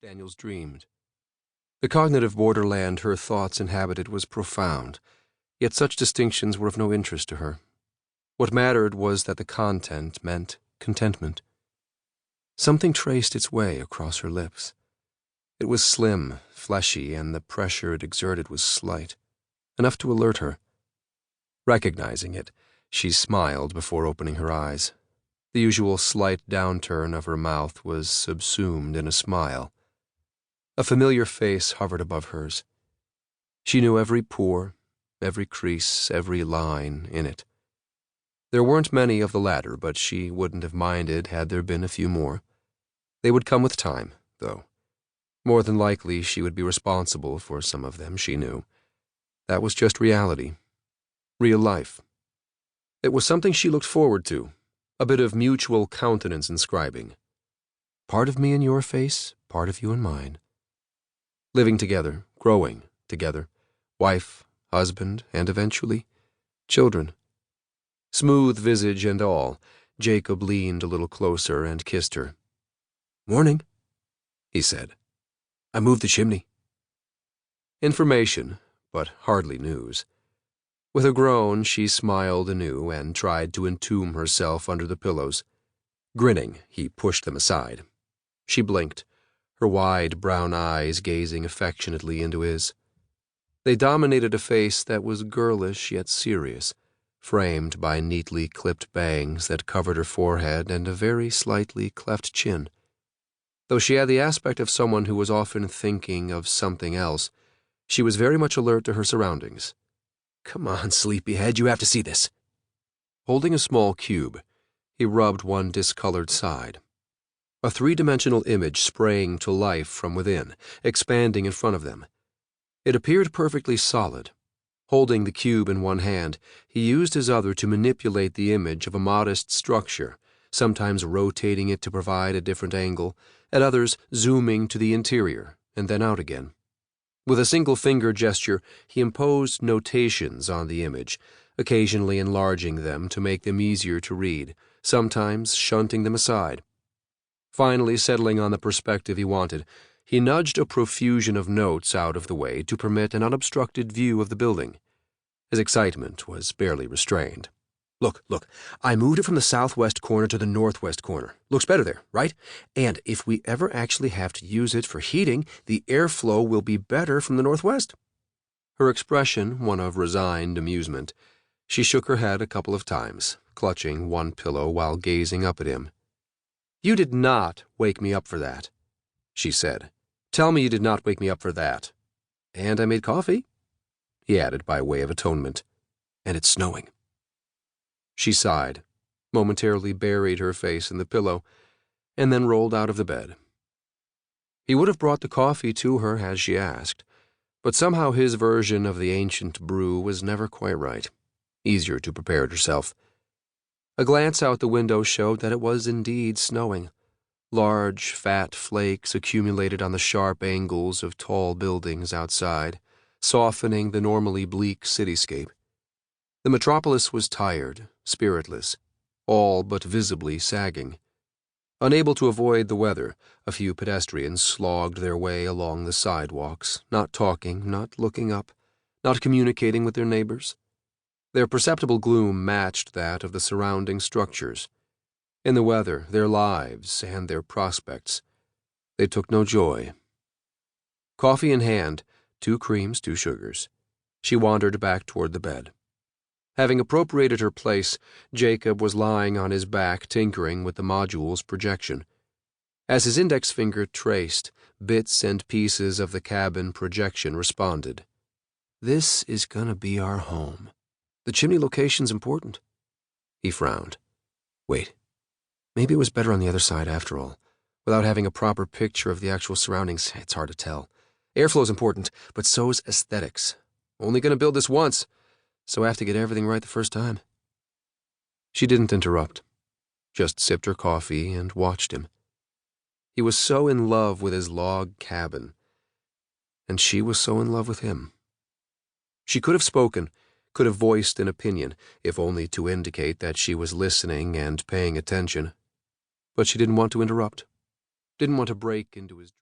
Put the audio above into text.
Daniels dreamed. The cognitive borderland her thoughts inhabited was profound, yet such distinctions were of no interest to her. What mattered was that the content meant contentment. Something traced its way across her lips. It was slim, fleshy, and the pressure it exerted was slight, enough to alert her. Recognizing it, she smiled before opening her eyes. The usual slight downturn of her mouth was subsumed in a smile. A familiar face hovered above hers. She knew every pore, every crease, every line in it. There weren't many of the latter, but she wouldn't have minded had there been a few more. They would come with time, though. More than likely, she would be responsible for some of them, she knew. That was just reality. Real life. It was something she looked forward to, a bit of mutual countenance inscribing. Part of me in your face, part of you in mine. Living together, growing together, wife, husband, and eventually, children. Smooth visage and all, Jacob leaned a little closer and kissed her. "Morning," he said. "I moved the chimney." Information, but hardly news. With a groan, she smiled anew and tried to entomb herself under the pillows. Grinning, he pushed them aside. She blinked, her wide brown eyes gazing affectionately into his. They dominated a face that was girlish yet serious, framed by neatly clipped bangs that covered her forehead and a very slightly cleft chin. Though she had the aspect of someone who was often thinking of something else, she was very much alert to her surroundings. "Come on, sleepyhead, you have to see this." Holding a small cube, he rubbed one discolored side. A three-dimensional image sprang to life from within, expanding in front of them. It appeared perfectly solid. Holding the cube in one hand, he used his other to manipulate the image of a modest structure, sometimes rotating it to provide a different angle, at others zooming to the interior, and then out again. With a single finger gesture, he imposed notations on the image, occasionally enlarging them to make them easier to read, sometimes shunting them aside. Finally settling on the perspective he wanted, he nudged a profusion of notes out of the way to permit an unobstructed view of the building. His excitement was barely restrained. Look, I moved it from the southwest corner to the northwest corner. Looks better there, right? And if we ever actually have to use it for heating, the airflow will be better from the northwest." Her expression one of resigned amusement. She shook her head a couple of times, clutching one pillow while gazing up at him. "You did not wake me up for that," she said. "Tell me you did not wake me up for that." "And I made coffee," he added by way of atonement. "And it's snowing." She sighed, momentarily buried her face in the pillow, and then rolled out of the bed. He would have brought the coffee to her as she asked, but somehow his version of the ancient brew was never quite right, easier to prepare it herself. A glance out the window showed that it was indeed snowing. Large, fat flakes accumulated on the sharp angles of tall buildings outside, softening the normally bleak cityscape. The metropolis was tired, spiritless, all but visibly sagging. Unable to avoid the weather, a few pedestrians slogged their way along the sidewalks, not talking, not looking up, not communicating with their neighbors. Their perceptible gloom matched that of the surrounding structures. In the weather, their lives, and their prospects, they took no joy. Coffee in hand, 2 creams, 2 sugars, she wandered back toward the bed. Having appropriated her place, Jacob was lying on his back tinkering with the module's projection. As his index finger traced, bits and pieces of the cabin projection responded. "This is gonna be our home. The chimney location's important." He frowned. Wait, maybe it was better on the other side after all. Without having a proper picture of the actual surroundings, it's hard to tell. Airflow's important, but so's aesthetics. Only gonna build this once, so I have to get everything right the first time. She didn't interrupt, just sipped her coffee and watched him. He was so in love with his log cabin, and she was so in love with him. She could have spoken, could have voiced an opinion, if only to indicate that she was listening and paying attention. But she didn't want to interrupt, didn't want to break into his